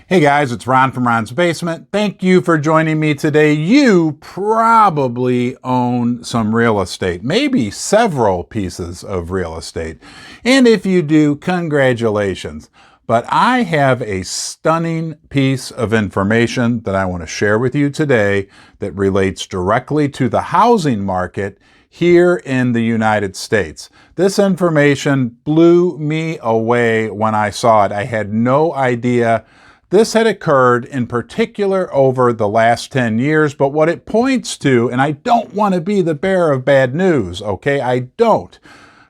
Hey guys, it's Ron from Ron's Basement. Thank you for joining me today. You probably own some real estate, maybe several pieces of real estate. And if you do, congratulations. But I have a stunning piece of information that I want to share with you today that relates directly to the housing market here in the United States. This information blew me away when I saw it. I had no idea this had occurred in particular over the last 10 years, but what it points to, and I don't want to be the bearer of bad news, okay? I don't.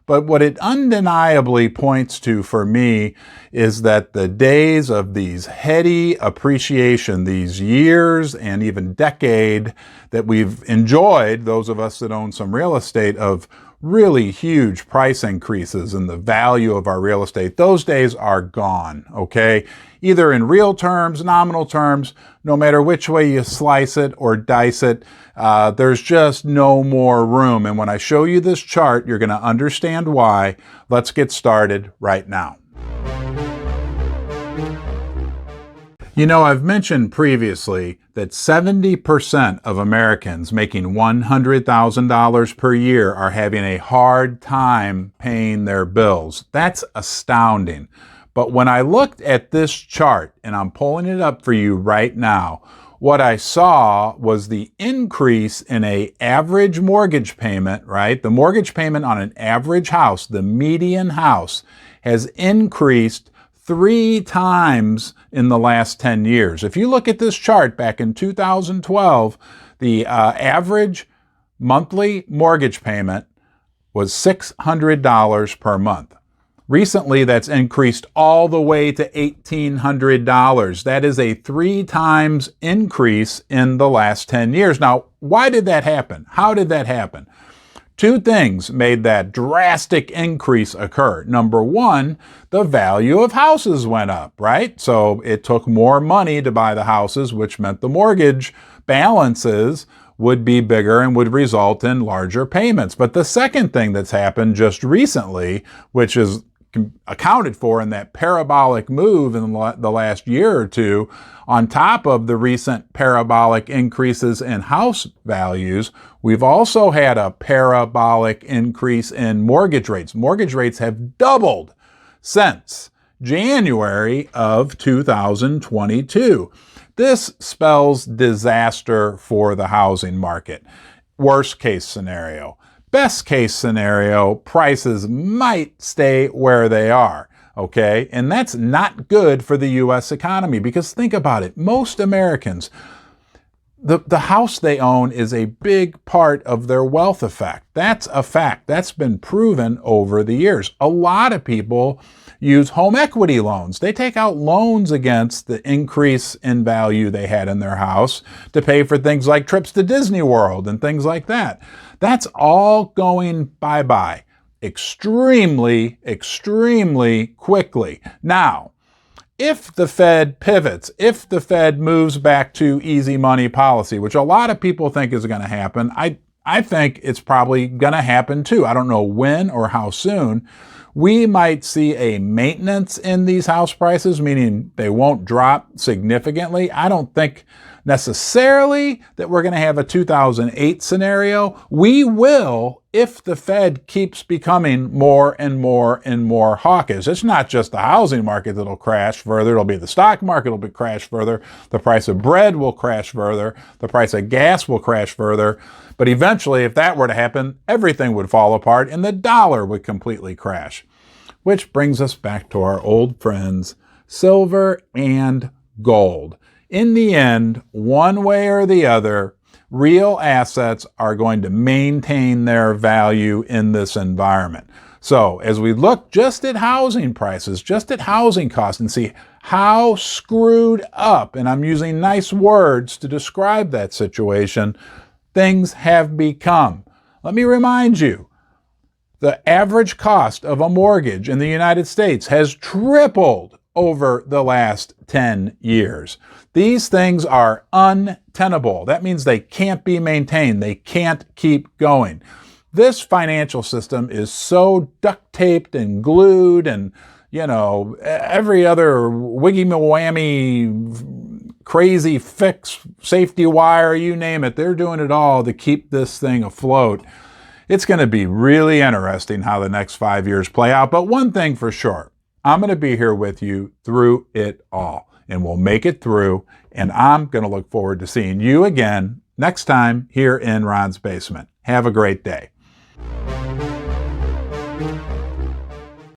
But what it undeniably points to for me is that the days of these heady appreciation, these years and even decade that we've enjoyed, those of us that own some real estate, of really huge price increases in the value of our real estate, those days are gone, okay? Either in real terms, nominal terms, no matter which way you slice it or dice it, there's just no more room. And when I show you this chart, you're going to understand why. Let's get started right now. You know, I've mentioned previously that 70% of Americans making $100,000 per year are having a hard time paying their bills. That's astounding. But when I looked at this chart, and I'm pulling it up for you right now, what I saw was the increase in an average mortgage payment, right? The mortgage payment on an average house, the median house, has increased 3 times in the last 10 years. If you look at this chart back in 2012, the average monthly mortgage payment was $600 per month. Recently, that's increased all the way to $1,800. That is a 3 times increase in the last 10 years. Now, why did that happen? How did that happen? 2 things made that drastic increase occur. Number one, the value of houses went up, right? So it took more money to buy the houses, which meant the mortgage balances would be bigger and would result in larger payments. But the second thing that's happened just recently, which is accounted for in that parabolic move in the last year or two, on top of the recent parabolic increases in house values, we've also had a parabolic increase in mortgage rates. Mortgage rates have doubled since January of 2022. This spells disaster for the housing market. Worst case scenario. Best case scenario, prices might stay where they are, okay? And that's not good for the U.S. economy, because think about it. Most Americans, the house they own is a big part of their wealth effect. That's a fact. That's been proven over the years. A lot of people use home equity loans. They take out loans against the increase in value they had in their house to pay for things like trips to Disney World and things like that. That's all going bye-bye extremely, extremely quickly. Now, if the Fed pivots, if the Fed moves back to easy money policy, which a lot of people think is going to happen, I think it's probably going to happen too. I don't know when or how soon. We might see a maintenance in these house prices, meaning they won't drop significantly. I don't think necessarily that we're going to have a 2008 scenario. We will if the Fed keeps becoming more and more and more hawkish. It's not just the housing market that'll crash further. It'll be the stock market will crash further. The price of bread will crash further. The price of gas will crash further. But eventually, if that were to happen, everything would fall apart and the dollar would completely crash. Which brings us back to our old friends, silver and gold. In the end, one way or the other, real assets are going to maintain their value in this environment. So as we look just at housing prices, just at housing costs, and see how screwed up, and I'm using nice words to describe that situation, things have become. Let me remind you, the average cost of a mortgage in the United States has tripled over the last 10 years. These things are untenable. That means they can't be maintained. They can't keep going. This financial system is so duct taped and glued and every other wiggy-whammy, crazy fix, safety wire, you name it. They're doing it all to keep this thing afloat. It's going to be really interesting how the next 5 years play out. But one thing for sure, I'm going to be here with you through it all. And we'll make it through. And I'm going to look forward to seeing you again next time here in Ron's Basement. Have a great day.